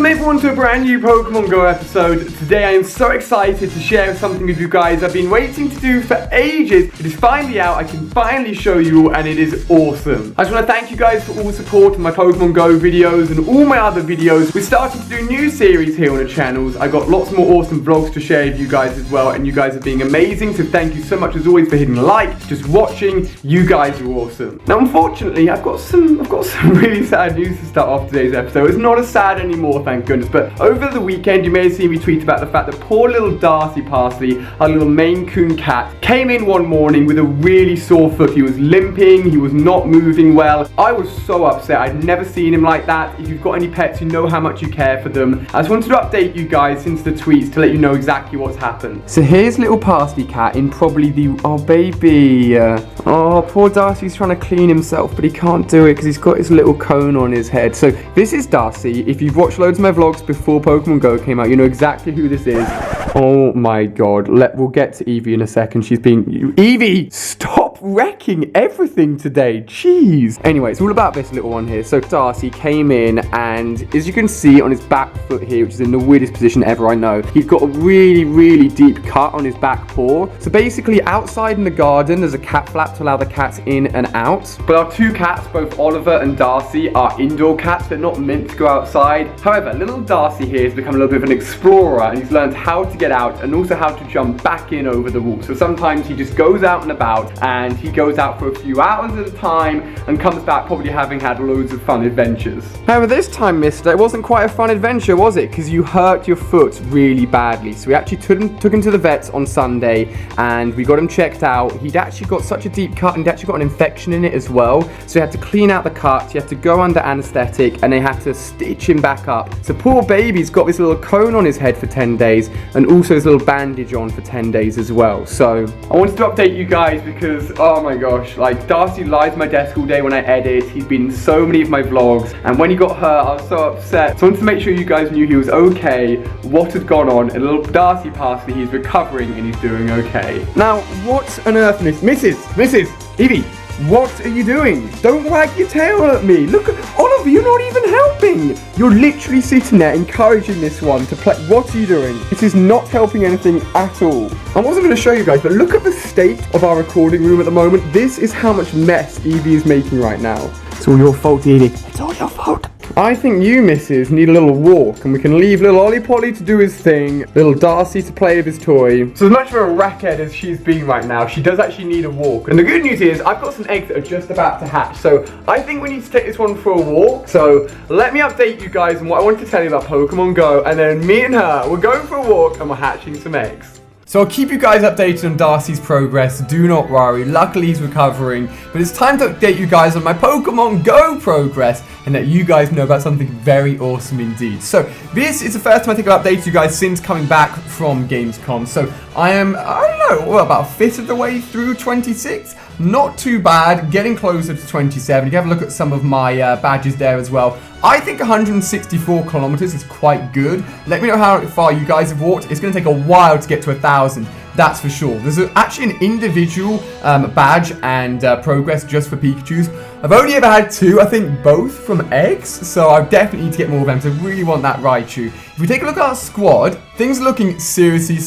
Welcome everyone to a brand new Pokemon Go episode. Today I am so excited to share something with you guys I've been waiting to do for ages. It is finally out, I can finally show you all, and it is awesome. I just want to thank you guys for all the support on my Pokemon Go videos and all my other videos. We're starting to do new series here on the channels. I got lots more awesome vlogs to share with you guys as well, and you guys are being amazing, so thank you so much as always for hitting like, just watching. You guys are awesome. Now unfortunately, I've got some really sad news to start off today's episode. It's not as sad anymore, thank goodness, but over the weekend you may have seen me tweet about the fact that poor little Darcy Parsley, our little Maine Coon cat, came in one morning with a really sore foot. He was limping, he was not moving well. I was so upset. I'd never seen him like that. If you've got any pets, you know how much you care for them. I just wanted to update you guys since the tweets to let you know exactly what's happened. So here's little Parsley cat in probably the, oh baby, oh poor Darcy's trying to clean himself, but he can't do it because he's got his little cone on his head. So this is Darcy. If you've watched loads of my vlogs before Pokemon Go came out, you know exactly who this is. Oh my god. We'll get to Evie in a second. She's being... Evie! Stop wrecking everything today. Jeez. Anyway, it's all about this little one here. So Darcy came in, and as you can see on his back foot here, which is in the weirdest position ever, I know, he's got a really deep cut on his back paw. So basically outside in the garden, there's a cat flap to allow the cats in and out. But our two cats, both Oliver and Darcy, are indoor cats. They're not meant to go outside. However, little Darcy here has become a little bit of an explorer, and he's learned how to get out and also how to jump back in over the wall. So sometimes he just goes out and about, and he goes out for a few hours at a time and comes back probably having had loads of fun adventures. However, this time, mister, it wasn't quite a fun adventure, was it? Because you hurt your foot really badly. So we actually took him to the vets on Sunday, and we got him checked out. He'd actually got such a deep cut, and he'd actually got an infection in it as well. So we had to clean out the cut, you had to go under anesthetic, and they had to stitch him back up. So poor baby's got this little cone on his head for 10 days, and also his little bandage on for 10 days as well. So I wanted to update you guys because, oh my gosh, like Darcy lies at my desk all day when I edit. He's been in so many of my vlogs, and when he got hurt, I was so upset. So I wanted to make sure you guys knew he was okay, what had gone on, and little Darcy Parsley, he's recovering and he's doing okay. Now, what on earth, Mrs. Evie, what are you doing? Don't wag your tail at me. Look, Oliver, you're not even helping. You're literally sitting there encouraging this one to play. What are you doing? This is not helping anything at all. I wasn't going to show you guys, but look at the state of our recording room at the moment. This is how much mess Evie is making right now. It's all your fault, Evie. It's all your fault. I think you, missus, need a little walk, and we can leave little Ollie Polly to do his thing, little Darcy to play with his toy. So as much of a rackhead as she's being right now, she does actually need a walk. And the good news is, I've got some eggs that are just about to hatch, so I think we need to take this one for a walk. So let me update you guys on what I wanted to tell you about Pokemon Go, and then me and her, we're going for a walk, and we're hatching some eggs. So I'll keep you guys updated on Darcy's progress, do not worry, luckily he's recovering, but it's time to update you guys on my Pokemon Go progress, and let you guys know about something very awesome indeed. So this is the first time I think I've updated you guys since coming back from Gamescom. So I am, I don't know, about a fifth of the way through 26. Not too bad, getting closer to 27. You can have a look at some of my badges there as well. I think 164 kilometers is quite good. Let me know how far you guys have walked. It's going to take a while to get to 1,000. That's for sure. There's actually an individual badge and progress just for Pikachus. I've only ever had 2, I think both from eggs, so I definitely need to get more of them, so I really want that Raichu. If we take a look at our squad, things are looking seriously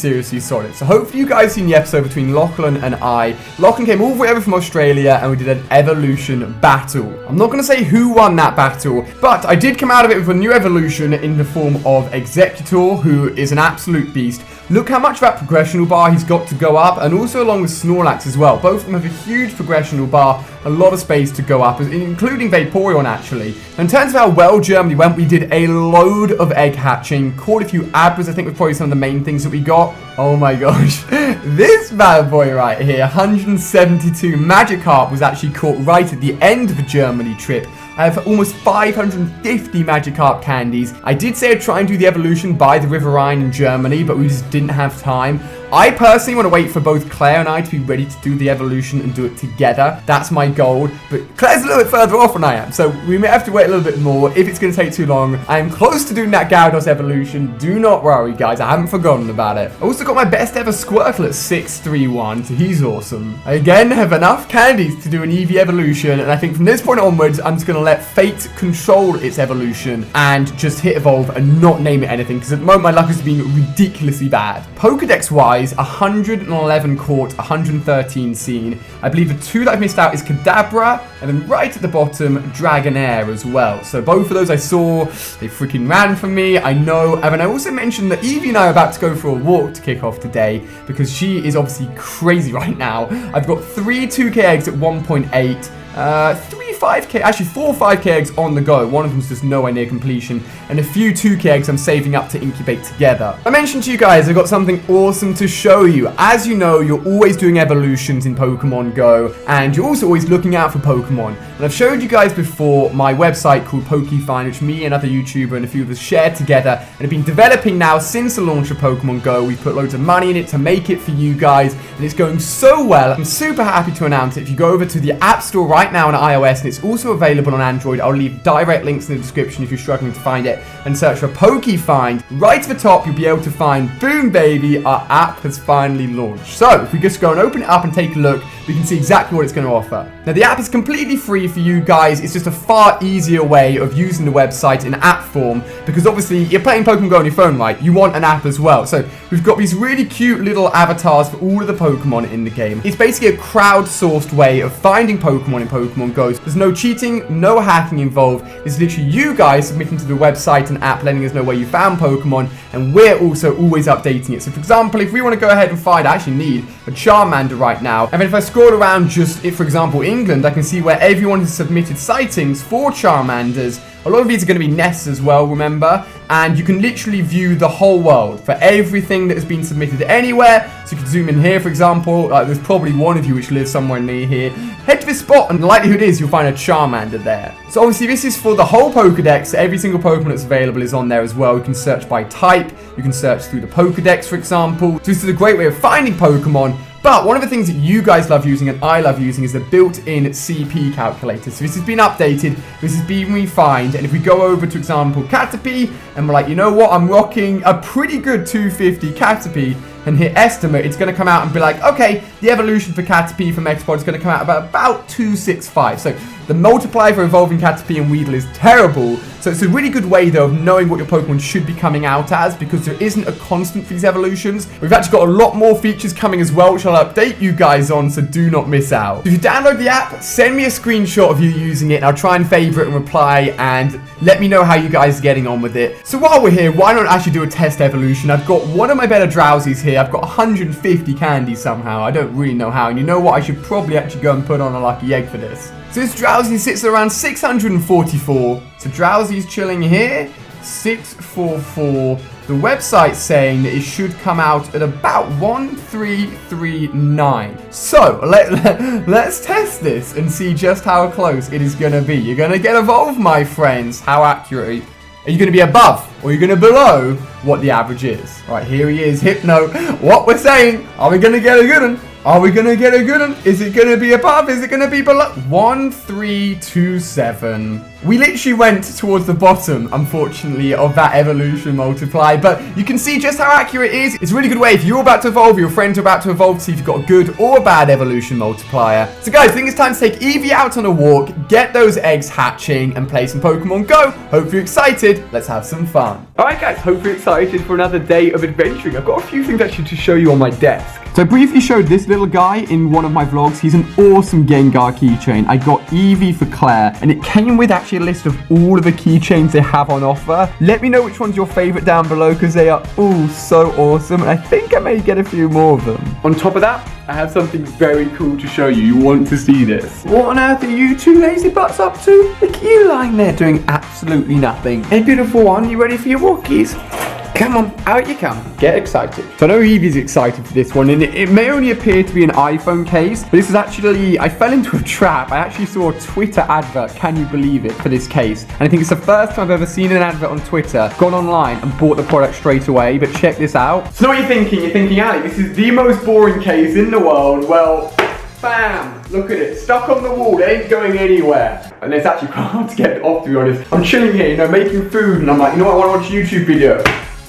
solid. So hopefully you guys seen the episode between Lachlan and I. Lachlan came all the way over from Australia, and we did an evolution battle. I'm not going to say who won that battle, but I did come out of it with a new evolution in the form of Executor, who is an absolute beast. Look how much of that progressional bar he's got to go up, and also along with Snorlax as well. Both of them have a huge progressional bar, a lot of space to go up, including Vaporeon actually. In terms of how well Germany went, we did a load of egg hatching, caught a few Abras, I think was probably some of the main things that we got. Oh my gosh, this bad boy right here, 172 Magikarp was actually caught right at the end of the Germany trip. I have almost 550 Magikarp candies. I did say I'd try and do the evolution by the River Rhine in Germany, but we just didn't have time. I personally want to wait for both Claire and I to be ready to do the evolution and do it together. That's my goal. But Claire's a little bit further off than I am, so we may have to wait a little bit more if it's going to take too long. I am close to doing that Gyarados evolution. Do not worry, guys. I haven't forgotten about it. I also got my best ever Squirtle at 631, so he's awesome. I again have enough candies to do an Eevee evolution, and I think from this point onwards, I'm just going to let fate control its evolution and just hit evolve and not name it anything, because at the moment my luck has been ridiculously bad. Pokedex-wise, 111 caught, 113 seen. I believe the 2 that I've missed out is Kadabra, and then right at the bottom, Dragonair as well. So both of those I saw, they freaking ran from me, I know. And then I also mentioned that Eevee and I are about to go for a walk to kick off today, because she is obviously crazy right now. I've got 3 2K eggs at 1.8, 3 5K, actually 4 5K eggs on the go. One of them's just nowhere near completion, and a few 2K eggs I'm saving up to incubate together. I mentioned to you guys I've got something awesome to show you. As you know, you're always doing evolutions in Pokemon Go, and you're also always looking out for Pokemon. And I've showed you guys before my website called PokeFind, which me and another YouTuber and a few of us shared together, and have been developing now since the launch of Pokemon Go. We've put loads of money in it to make it for you guys, and it's going so well. I'm super happy to announce it. If you go over to the App Store right now on iOS, and it's also available on Android, I'll leave direct links in the description if you're struggling to find it, and search for PokeFind. Right at the top, you'll be able to find, boom baby, our app has finally launched. So if we just go and open it up and take a look, we can see exactly what it's going to offer. Now the app is completely free for you guys. It's just a far easier way of using the website in app form, because obviously you're playing Pokemon Go on your phone, right? You want an app as well. So we've got these really cute little avatars for all of the Pokemon in the game. It's basically a crowdsourced way of finding Pokemon in Pokemon Go. There's no cheating, no hacking involved. It's literally you guys submitting to the website and app, letting us know where you found Pokemon, and we're also always updating it. So for example, if we want to go ahead and find, I actually need a Charmander right now, and then if I scroll around just, for example, England, I can see where everyone has submitted sightings for Charmanders. A lot of these are going to be nests as well, remember? And you can literally view the whole world for everything that has been submitted anywhere. So you can zoom in here, for example. There's probably one of you which lives somewhere near here. Head to this spot, and the likelihood is you'll find a Charmander there. So obviously this is for the whole Pokedex. So every single Pokemon that's available is on there as well. You can search by type. You can search through the Pokedex, for example. So this is a great way of finding Pokemon. But one of the things that you guys love using and I love using is the built-in CP calculator. So this has been updated, this has been refined, and if we go over to example Caterpie, and we're like, you know what, I'm rocking a pretty good 250 Caterpie, and hit estimate, it's going to come out and be like, okay, the evolution for Caterpie from Expod is going to come out about 265. So the multiplier for evolving Caterpie and Weedle is terrible. So it's a really good way, though, of knowing what your Pokemon should be coming out as, because there isn't a constant for these evolutions. We've actually got a lot more features coming as well, which I'll update you guys on, so do not miss out. If you download the app, send me a screenshot of you using it, and I'll try and favorite and reply, and let me know how you guys are getting on with it. So while we're here, why not actually do a test evolution? I've got one of my better Drowsies here. I've got 150 candies somehow. I don't really know how, and you know what? I should probably actually go and put on a lucky egg for this. So this Drowsy sits at around 644. So Drowsy's chilling here, 644. The website's saying that it should come out at about 1339. So let's test this and see just how close it is going to be. You're going to get evolved, my friends. How accurate? Are you going to be above or are you going to be below what the average is? Right, here he is, Hypno. What we're saying, are we going to get a good one? Are we going to get a good one? Is it going to be above? Is it going to be below? 1327. We literally went towards the bottom, unfortunately, of that evolution multiply, but you can see just how accurate it is. It's a really good way if you're about to evolve, your friends are about to evolve, to see if you've got a good or a bad evolution multiplier. So guys, I think it's time to take Eevee out on a walk, get those eggs hatching, and play some Pokemon Go. Hope you're excited. Let's have some fun. Alright guys, hope you're excited for another day of adventuring. I've got a few things actually to show you on my desk. So I briefly showed this little guy in one of my vlogs. He's an awesome Gengar keychain. I got Eevee for Claire, and it came with actually a list of all of the keychains they have on offer. Let me know which one's your favorite down below, because they are all so awesome, and I think I may get a few more of them. On top of that, I have something very cool to show you. You want to see this. What on earth are you two lazy butts up to? Look at you lying there doing absolutely nothing. Hey, beautiful one, you ready for your walkies? Come on, out you come. Get excited. So I know Evie's excited for this one, and it may only appear to be an iPhone case, but this is actually, I fell into a trap. I actually saw a Twitter advert, can you believe it, for this case. And I think it's the first time I've ever seen an advert on Twitter, gone online and bought the product straight away, but check this out. So what are you thinking? You're thinking, Ali, this is the most boring case in the world. Well, bam, look at it, stuck on the wall, it ain't going anywhere. And it's actually quite hard to get it off, to be honest. I'm chilling here, you know, making food, and I'm like, you know what, I want to watch a YouTube video.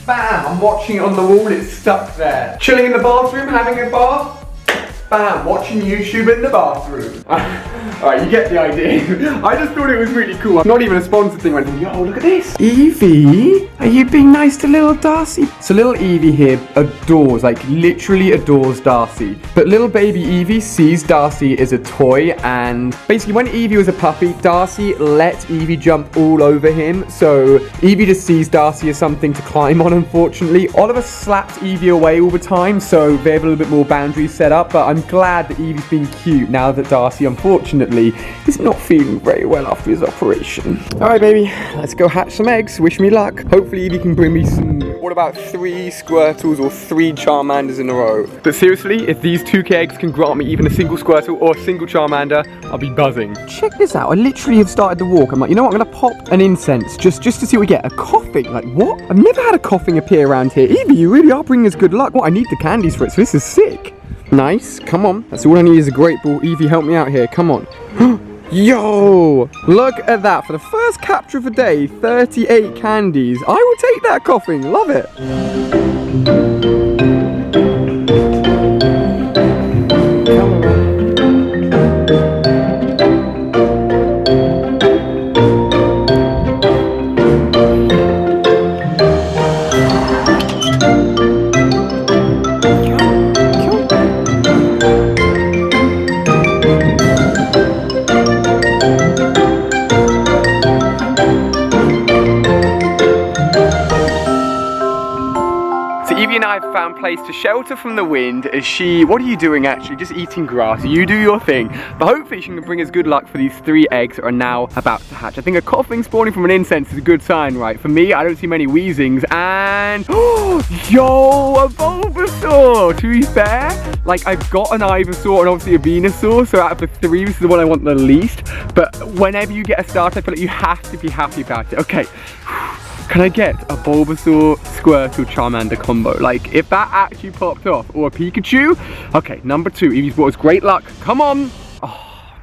Bam, I'm watching it on the wall, it's stuck there. Chilling in the bathroom, having a bath. Bam, watching YouTube in the bathroom. Alright, you get the idea. I just thought it was really cool. Not even a sponsored thing. I went, yo, look at this. Evie, are you being nice to little Darcy? So little Evie here adores, like literally adores Darcy. But little baby Evie sees Darcy as a toy, and basically when Evie was a puppy, Darcy let Evie jump all over him. So Evie just sees Darcy as something to climb on, unfortunately. Oliver slaps Evie away all the time, so they have a little bit more boundaries set up, but I'm glad that Evie's being cute now that Darcy, unfortunately, is not feeling very well after his operation. Alright, baby, let's go hatch some eggs. Wish me luck. Hopefully Evie can bring me some, what about 3 Squirtles or 3 Charmanders in a row? But seriously, if these 2K eggs can grant me even a single Squirtle or a single Charmander, I'll be buzzing. Check this out. I literally have started the walk. I'm like, you know what? I'm going to pop an incense just to see what we get. A coughing. Like, what? I've never had a coughing appear around here. Evie, you really are bringing us good luck. What? I need the candies for it, so this is sick. Nice, come on. That's all I need is a great ball. Evie, help me out here, come on. Yo, look at that. For the first capture of the day, 38 candies. I will take that, coughing, love it. Found place to shelter from the wind as she, what are you doing actually? Just eating grass. You do your thing. But hopefully she can bring us good luck for these 3 eggs that are now about to hatch. I think a coughing spawning from an incense is a good sign, right? For me, I don't see many wheezings, and yo, a Bulbasaur. To be fair, like I've got an Ivysaur and obviously a Venusaur, so out of the 3, this is the one I want the least. But whenever you get a start, I feel like you have to be happy about it. Okay. Can I get a Bulbasaur, Squirtle, Charmander combo? Like, if that actually popped off, or a Pikachu? Okay, number 2, Evie's brought us great luck. Come on. Oh.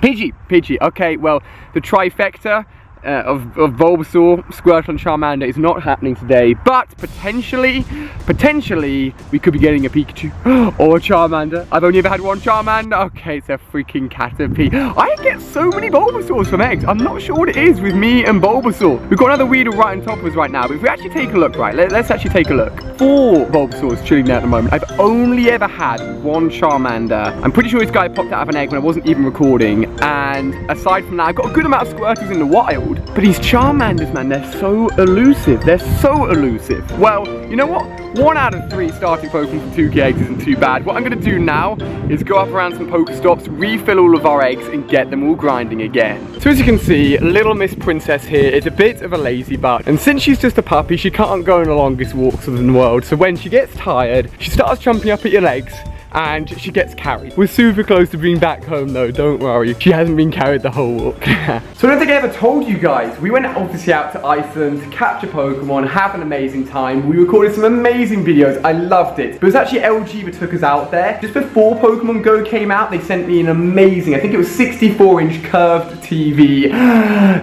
Pidgey. Okay, well, the trifecta of Bulbasaur, Squirtle, and Charmander is not happening today, but potentially, we could be getting a Pikachu or a Charmander. I've only ever had one Charmander. Okay, it's a freaking Caterpie. I get so many Bulbasaurs from eggs. I'm not sure what it is with me and Bulbasaur. We've got another Weedle right on top of us right now, but if we actually take a look, right, let's actually take a look. 4 Bulbasaurs chilling there at the moment. I've only ever had 1 Charmander. I'm pretty sure this guy popped out of an egg when I wasn't even recording, and aside from that, I've got a good amount of Squirtles in the wild. But these Charmanders, man, they're so elusive. They're so elusive. Well, you know what? 1 out of 3 starting Pokemon from 2K eggs isn't too bad. What I'm going to do now is go up around some Pokestops, refill all of our eggs, and get them all grinding again. So as you can see, little Miss Princess here is a bit of a lazy butt. And since she's just a puppy, she can't go on the longest walks in the world. So when she gets tired, she starts jumping up at your legs, and she gets carried. We're super close to being back home though, don't worry. She hasn't been carried the whole walk. So I don't think I ever told you guys, we went obviously out to Iceland to capture Pokemon, have an amazing time. We recorded some amazing videos, I loved it. But it was actually LG that took us out there. Just before Pokemon Go came out, they sent me an amazing, I think it was 64-inch curved TV.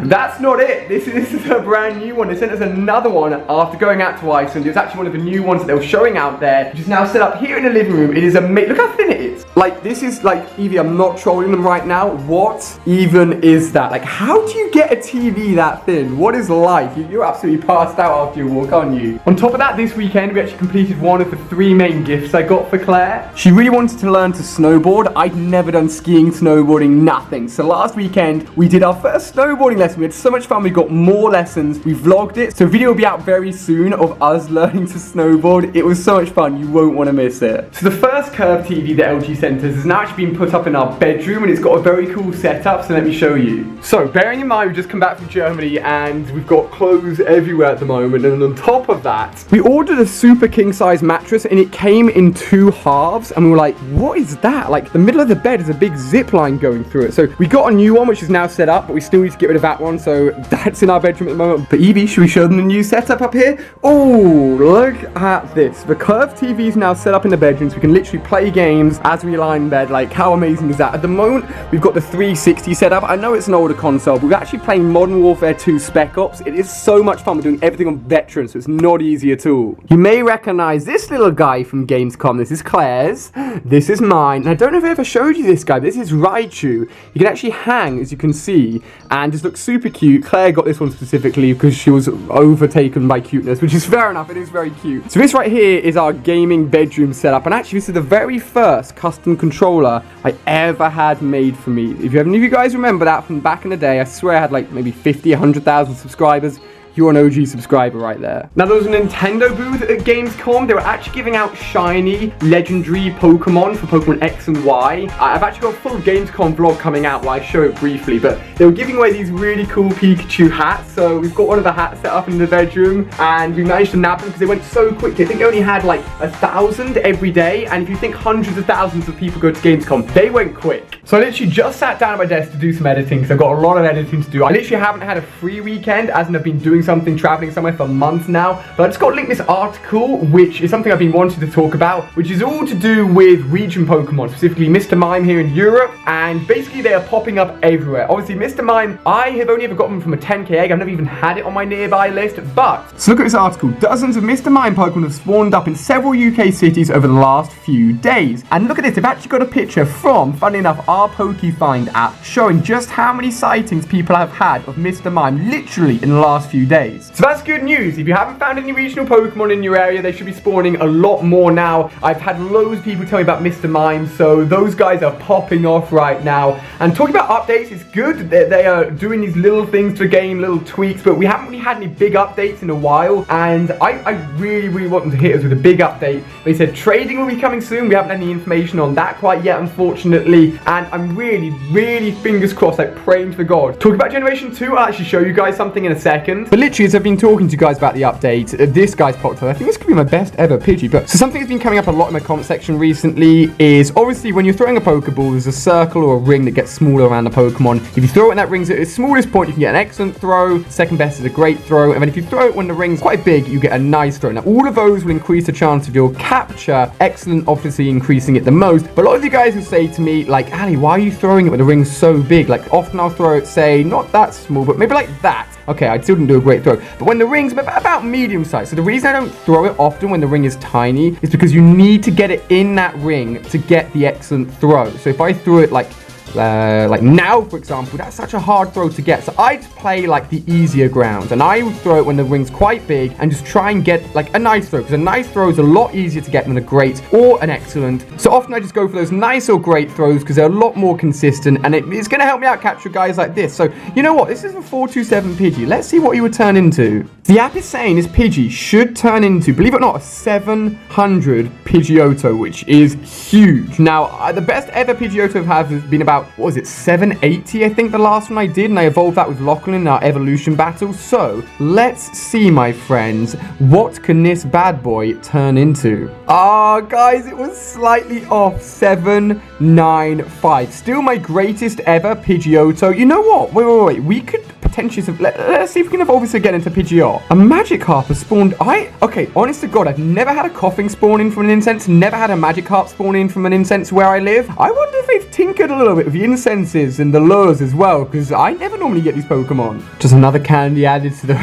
That's not it, this is a brand new one. They sent us another one after going out to Iceland. It was actually one of the new ones that they were showing out there, which is now set up here in the living room. It is amazing. Look how thin it is. Like, this is like, Evie, I'm not trolling them right now. What even is that? Like, how do you get a TV that thin? What is life? You're absolutely passed out after your walk, aren't you? On top of that, this weekend, we actually completed one of the 3 main gifts I got for Claire. She really wanted to learn to snowboard. I'd never done skiing, snowboarding, nothing. So last weekend, we did our first snowboarding lesson. We had so much fun. We got more lessons. We vlogged it. So a video will be out very soon of us learning to snowboard. It was so much fun. You won't want to miss it. So the first curved TV that LG sent us has now actually been put up in our bedroom, and it's got a very cool setup, so let me show you. So, bearing in mind we've just come back from Germany and we've got clothes everywhere at the moment, and on top of that, we ordered a super king size mattress and it came in 2 halves, and we were like, what is that? Like, the middle of the bed is a big zip line going through it. So we got a new one which is now set up, but we still need to get rid of that one, so that's in our bedroom at the moment. But Evie, should we show them the new setup up here? Oh, look at this. The curved TV is now set up in the bedroom, so we can literally play games as we lie in bed. Like, how amazing is that? At the moment, we've got the 360 set up. I know it's an older console, but we're actually playing Modern Warfare 2 Spec Ops. It is so much fun. We're doing everything on veteran, so it's not easy at all. You may recognize this little guy from Gamescom. This is Claire's. This is mine. And I don't know if I ever showed you this guy, but this is Raichu. You can actually hang, as you can see, and just looks super cute. Claire got this one specifically because she was overtaken by cuteness, which is fair enough. It is very cute. So this right here is our gaming bedroom setup, and actually this is the very first custom controller I ever had made for me. If any of you guys remember that from back in the day, I swear I had like maybe 50, 100,000 subscribers. You're an OG subscriber right there. Now, there was a Nintendo booth at Gamescom. They were actually giving out shiny, legendary Pokemon for Pokemon X and Y. I've actually got a full Gamescom vlog coming out where I show it briefly, but they were giving away these really cool Pikachu hats. So we've got one of the hats set up in the bedroom, and we managed to nab them because they went so quickly. I think they only had like 1,000 every day, and if you think hundreds of thousands of people go to Gamescom, they went quick. So I literally just sat down at my desk to do some editing, because I've got a lot of editing to do. I literally haven't had a free weekend, as in I've been doing something, traveling somewhere for months now, but I just got to link this article, which is something I've been wanting to talk about, which is all to do with region Pokemon, specifically Mr. Mime here in Europe, and basically they are popping up everywhere. Obviously, Mr. Mime, I have only ever gotten from a 10k egg. I've never even had it on my nearby list, but so look at this article. Dozens of Mr. Mime Pokemon have spawned up in several UK cities over the last few days, and look at this, they've actually got a picture from, funny enough, our PokeFind app, showing just how many sightings people have had of Mr. Mime literally in the last few days. So that's good news. If you haven't found any regional Pokemon in your area, they should be spawning a lot more now. I've had loads of people tell me about Mr. Mime, so those guys are popping off right now. And talking about updates, it's good that they are doing these little things to the game, little tweaks, but we haven't really had any big updates in a while, and I really want them to hit us with a big update. They said trading will be coming soon. We haven't had any information on that quite yet, unfortunately, and I'm really fingers crossed, like praying to the God. Talking about Generation 2, I'll actually show you guys something in a second. But literally, as I've been talking to you guys about the update, this guy's popped up. I think this could be my best ever Pidgey. But so something that's been coming up a lot in my comment section recently is obviously when you're throwing a Pokeball, there's a circle or a ring that gets smaller around the Pokemon. If you throw it when that ring's at its smallest point, you can get an excellent throw. Second best is a great throw. And then if you throw it when the ring's quite big, you get a nice throw. Now, all of those will increase the chance of your capture. Excellent, obviously increasing it the most. But a lot of you guys will say to me, like, Ali, why are you throwing it when the ring's so big? Like, often I'll throw it, say, not that small, but maybe like that. Okay, I still didn't do a great throw. But when the ring's about medium size, so the reason I don't throw it often when the ring is tiny is because you need to get it in that ring to get the excellent throw. So if I threw it like now, for example, that's such a hard throw to get. So I'd play like the easier grounds, and I would throw it when the ring's quite big and just try and get like a nice throw, because a nice throw is a lot easier to get than a great or an excellent. So often I just go for those nice or great throws because they're a lot more consistent, and it's going to help me out capture guys like this. So you know what? This is a 427 Pidgey. Let's see what he would turn into. The app is saying this Pidgey should turn into, believe it or not, a 700 Pidgeotto, which is huge. Now, the best ever Pidgeotto I've had has been about, what was it, 780, I think the last one I did, and I evolved that with Lachlan in our evolution battle. So let's see, my friends, what can this bad boy turn into? Guys, it was slightly off. 795. Still my greatest ever Pidgeotto. You know what? Wait. We could potentially, let's see if we can evolve this again into Pidgeot. A Magikarp has spawned. Okay, honest to God, I've never had a Coughing spawn in from an incense, never had a Magikarp spawn in from an incense where I live. I wonder if they've tinkered a little bit with the incenses and the lures as well, because I never normally get these Pokemon. Just another candy added to the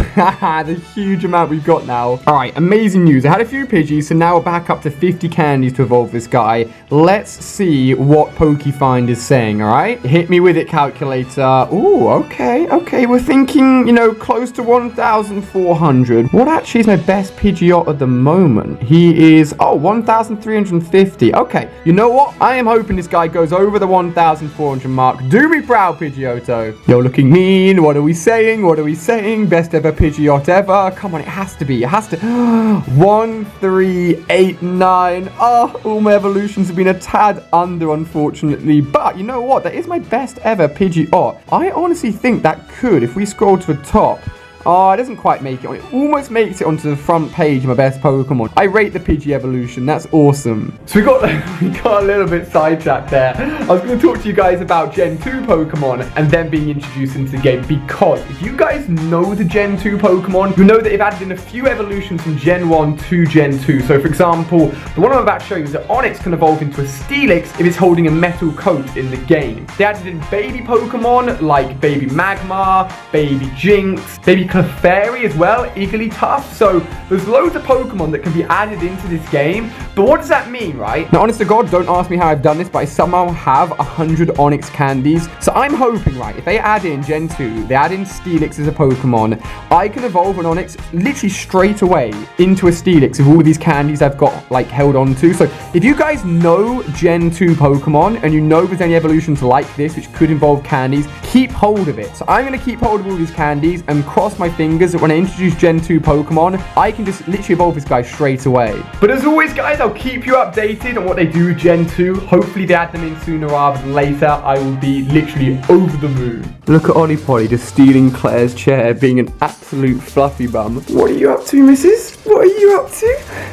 huge amount we've got now. All right, amazing news. I had a few Pidgeys, so now we're back up to 50 candies to evolve this guy. Let's see what PokeFind is saying, all right? Hit me with it, calculator. Ooh, okay. We're thinking, you know, close to 1,400. What actually is my best Pidgeot at the moment? He is, 1,350. Okay, you know what? I am hoping this guy goes over over the 1,400 mark. Do be proud, Pidgeotto. You're looking mean. What are we saying? What are we saying? Best ever Pidgeot ever. Come on, it has to be. It has to. 1, 3, 8, 9. Oh, all my evolutions have been a tad under, unfortunately. But you know what? That is my best ever Pidgeot. I honestly think that could, if we scroll to the top. Oh, it doesn't quite make it. It almost makes it onto the front page of my best Pokemon. I rate the Pidgey evolution. That's awesome. So we got a little bit sidetracked there. I was going to talk to you guys about Gen 2 Pokemon and then being introduced into the game, because if you guys know the Gen 2 Pokemon, you know that they've added in a few evolutions from Gen 1 to Gen 2. So for example, the one I'm about to show you is that Onix can evolve into a Steelix if it's holding a metal coat in the game. They added in baby Pokemon like Baby Magmar, Baby Jinx, Baby Clefairy as well, Igglytuff. So there's loads of Pokemon that can be added into this game. But what does that mean, right? Now, honest to God, don't ask me how I've done this, but I somehow have 100 Onix candies. So I'm hoping, right, if they add in Gen 2, they add in Steelix as a Pokemon, I can evolve an Onix literally straight away into a Steelix with all of these candies I've got, like, held on to. So if you guys know Gen 2 Pokemon and you know there's any evolutions like this which could involve candies, keep hold of it. So I'm going to keep hold of all these candies and cross my fingers that when I introduce Gen 2 Pokemon, I can just literally evolve this guy straight away. But as always, guys, I'll keep you updated on what they do with Gen 2. Hopefully they add them in sooner rather than later. I will be literally over the moon. Look at Ollie Polly just stealing Claire's chair, being an absolute fluffy bum. What are you up to, missus? What are you up to?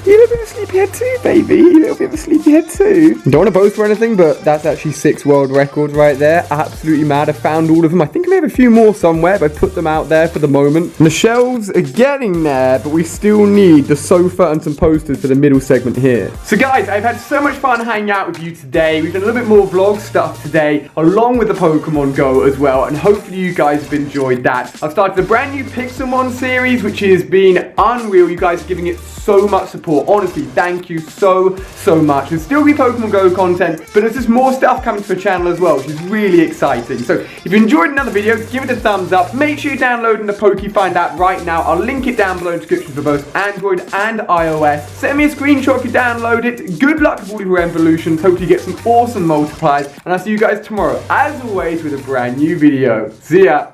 You a little bit of a sleepyhead too, baby. You a little bit of a sleepyhead too. Don't want to boast or anything, but that's actually 6 world records right there. Absolutely mad. I found all of them. I think I may have a few more somewhere, but I put them out there for the moment. And the shelves are getting there, but we still need the sofa and some posters for the middle segment here. So guys, I've had so much fun hanging out with you today. We've done a little bit more vlog stuff today, along with the Pokemon Go as well, and hopefully you guys have enjoyed that. I've started a brand new Pixelmon series, which has been unreal. You guys are giving it so much support. Honestly, thank you so much. There's still be Pokemon Go content, but there's just more stuff coming to the channel as well, which is really exciting. So if you enjoyed another video, give it a thumbs up. Make sure you're downloading the Pokefind app right now. I'll link it down below in the description for both Android and iOS. Send me a screenshot if you download it. Good luck with all of your evolutions. Hope you get some awesome multipliers. And I'll see you guys tomorrow, as always, with a brand new video. See ya.